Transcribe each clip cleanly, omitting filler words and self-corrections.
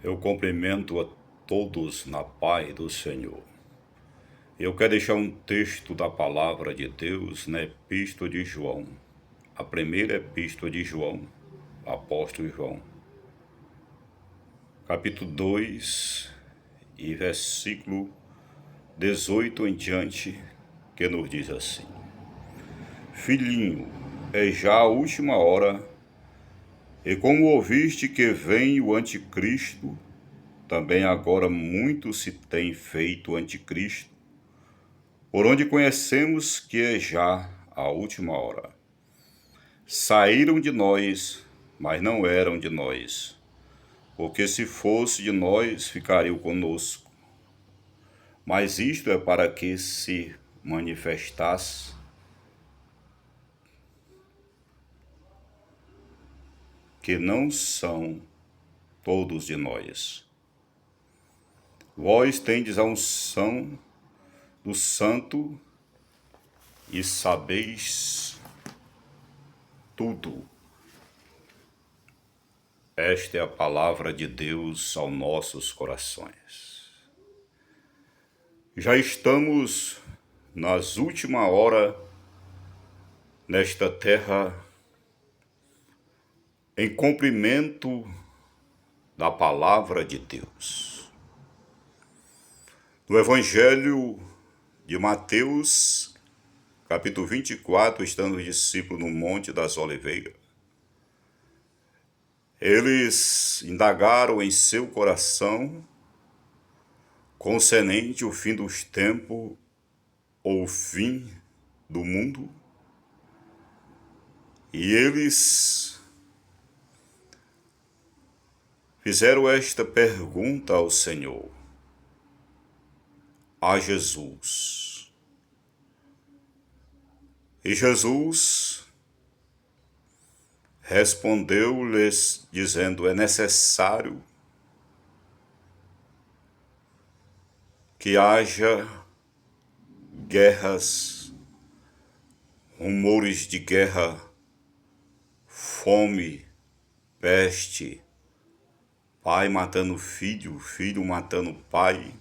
Eu cumprimento a todos na paz do Senhor. Eu quero deixar um texto da palavra de Deus na Epístola de João, a primeira Epístola de João, apóstolo João, capítulo 2 e versículo 18 em diante, que nos diz assim: Filhinho, é já a última hora, e como ouviste que vem o anticristo, também agora muito se tem feito anticristo, por onde conhecemos que é já a última hora. Saíram de nós, mas não eram de nós, porque se fosse de nós, ficariam conosco. Mas isto é para que se manifestasse que não são todos de nós. Vós tendes a unção do Santo e sabeis tudo. Esta é a palavra de Deus aos nossos corações. Já estamos nas últimas horas nesta terra, em cumprimento da palavra de Deus. No Evangelho de Mateus, capítulo 24, estando os discípulos no Monte das Oliveiras, eles indagaram em seu coração concernente o fim dos tempos ou o fim do mundo, e eles fizeram esta pergunta ao Senhor, a Jesus. E Jesus respondeu-lhes dizendo: é necessário que haja guerras, rumores de guerra, fome, peste, pai matando filho, filho matando pai,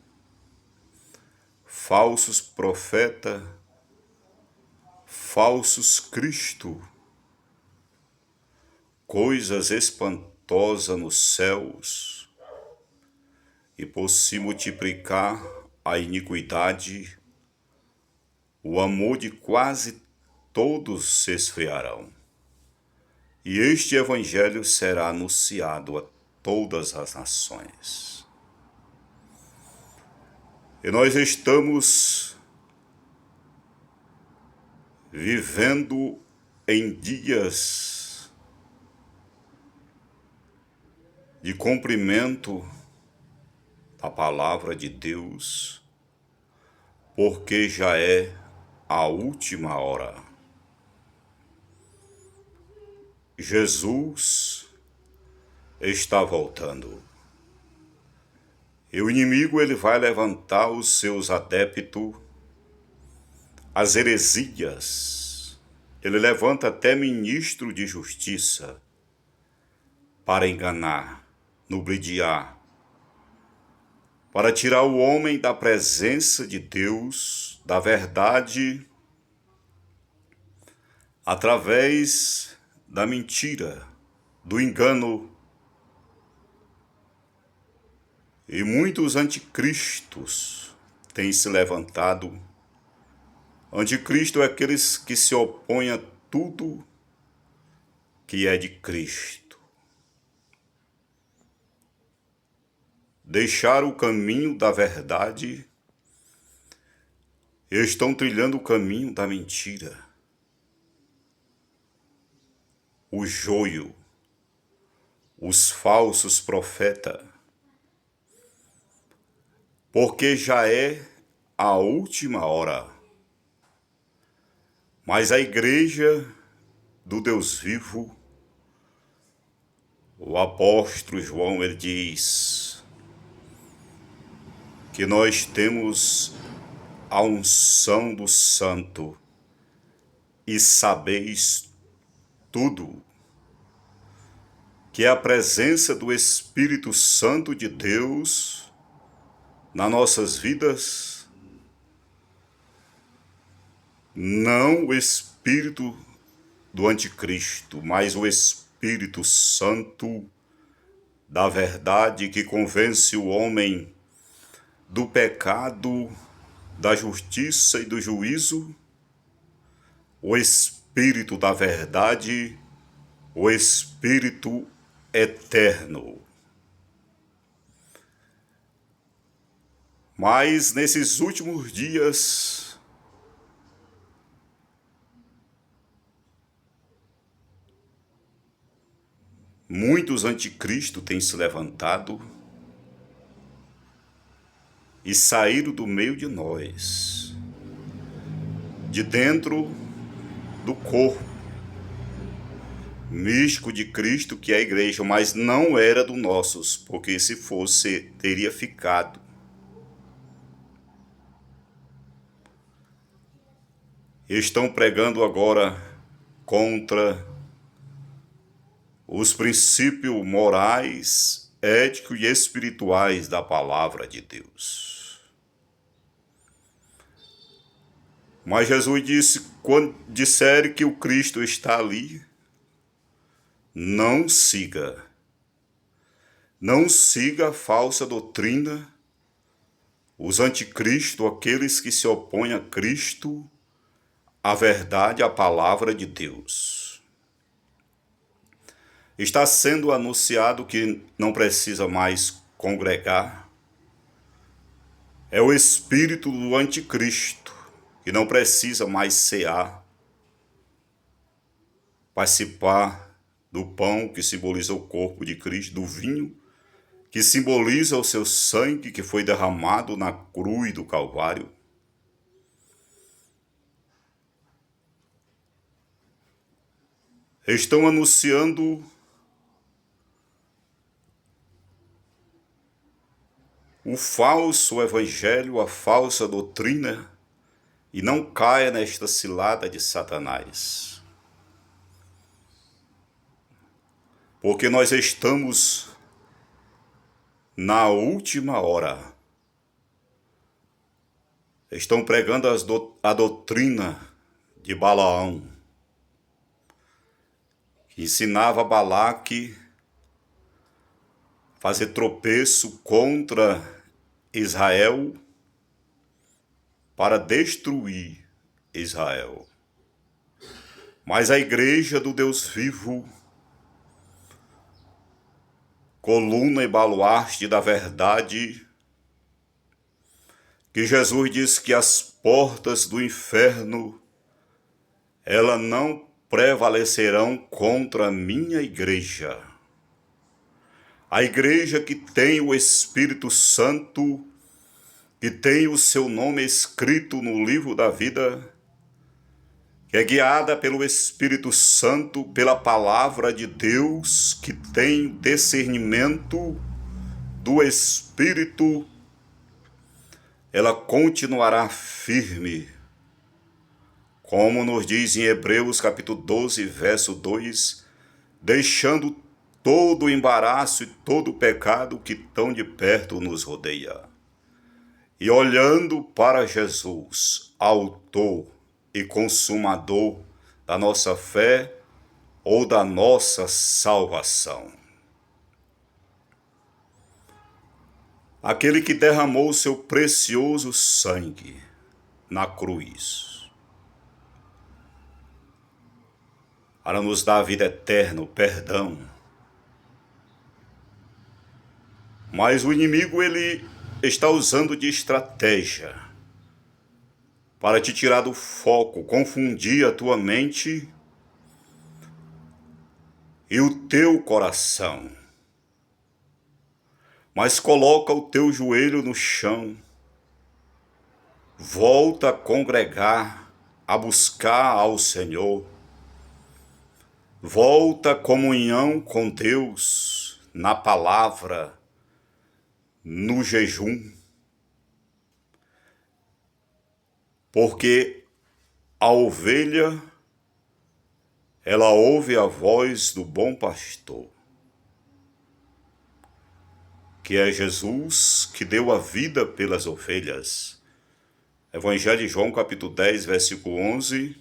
falsos profetas, falsos Cristo, coisas espantosas nos céus, e por se multiplicar a iniquidade, o amor de quase todos se esfriarão. E este evangelho será anunciado a todas as nações. E nós estamos vivendo em dias de cumprimento da palavra de Deus, porque já é a última hora. Jesus está voltando. E o inimigo ele vai levantar os seus adeptos, as heresias. Ele levanta até ministro de justiça para enganar, ludibriar, para tirar o homem da presença de Deus, da verdade, através da mentira, do engano. E muitos anticristos têm se levantado. Anticristo é aqueles que se opõem a tudo que é de Cristo. Deixaram o caminho da verdade e estão trilhando o caminho da mentira. O joio, os falsos profetas, porque já é a última hora. Mas a igreja do Deus vivo, o apóstolo João, ele diz que nós temos a unção do Santo e sabeis tudo. que é a presença do Espírito Santo de Deus nas nossas vidas, não o Espírito do Anticristo, mas o Espírito Santo da verdade que convence o homem do pecado, da justiça e do juízo, o Espírito da verdade, o Espírito eterno. Mas nesses últimos dias, muitos anticristos têm se levantado e saíram do meio de nós, de dentro do corpo místico de Cristo, que é a igreja, mas não era do nossos, porque se fosse, teria ficado. Estão pregando agora contra os princípios morais, éticos e espirituais da palavra de Deus. Mas Jesus disse, quando disserem que o Cristo está ali, não siga. Não siga a falsa doutrina, os anticristos, aqueles que se opõem a Cristo, a verdade, a palavra de Deus. Está sendo anunciado que não precisa mais congregar. É o espírito do anticristo, que não precisa mais cear, participar do pão que simboliza o corpo de Cristo, do vinho que simboliza o seu sangue que foi derramado na cruz do Calvário. Estão anunciando o falso evangelho, a falsa doutrina, e não caia nesta cilada de Satanás. Porque nós estamos na última hora. Estão pregando a doutrina de Balaão, que ensinava Balaque a fazer tropeço contra Israel para destruir Israel. Mas a igreja do Deus vivo, coluna e baluarte da verdade, que Jesus diz que as portas do inferno, elas não prevalecerão contra a minha igreja. A igreja que tem o Espírito Santo, que tem o seu nome escrito no livro da vida, que é guiada pelo Espírito Santo, pela palavra de Deus, que tem discernimento do Espírito, ela continuará firme, como nos diz em Hebreus capítulo 12, verso 2, deixando todo o embaraço e todo o pecado que tão de perto nos rodeia, e olhando para Jesus, autor e consumador da nossa fé ou da nossa salvação. Aquele que derramou seu precioso sangue na cruz, para nos dar a vida eterna, o perdão. Mas o inimigo, ele está usando de estratégia para te tirar do foco, confundir a tua mente e o teu coração. Mas coloca o teu joelho no chão, volta a congregar, a buscar ao Senhor, volta a comunhão com Deus na palavra, no jejum, porque a ovelha, ela ouve a voz do bom pastor, que é Jesus que deu a vida pelas ovelhas. Evangelho de João, capítulo 10, versículo 11,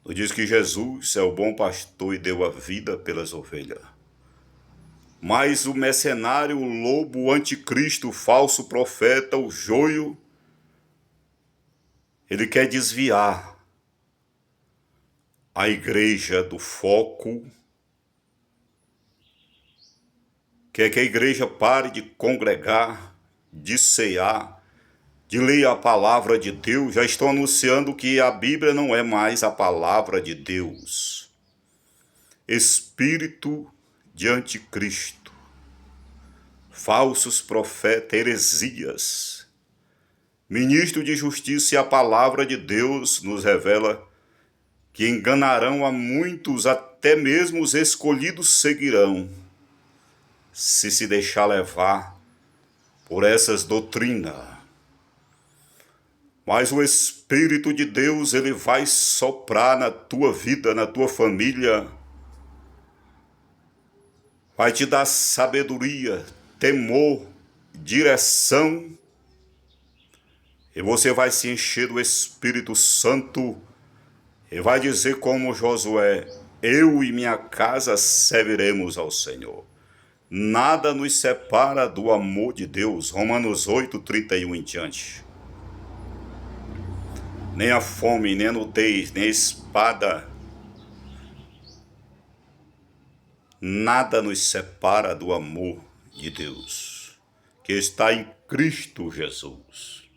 nos diz que Jesus é o bom pastor e deu a vida pelas ovelhas. Mas o mercenário, o lobo, o anticristo, o falso profeta, o joio, ele quer desviar a igreja do foco, quer que a igreja pare de congregar, de cear, de ler a palavra de Deus. Já estão anunciando que a Bíblia não é mais a palavra de Deus. Espírito de anticristo, falsos profetas, heresias, ministro de justiça, e a palavra de Deus nos revela que enganarão a muitos, até mesmo os escolhidos seguirão, se deixar levar por essas doutrinas. Mas o Espírito de Deus, ele vai soprar na tua vida, na tua família, vai te dar sabedoria, temor, direção, e você vai se encher do Espírito Santo e vai dizer como Josué: eu e minha casa serviremos ao Senhor. Nada nos separa do amor de Deus. Romanos 8, 31 em diante. Nem a fome, nem a nudez, nem a espada, nada nos separa do amor de Deus, que está em Cristo Jesus.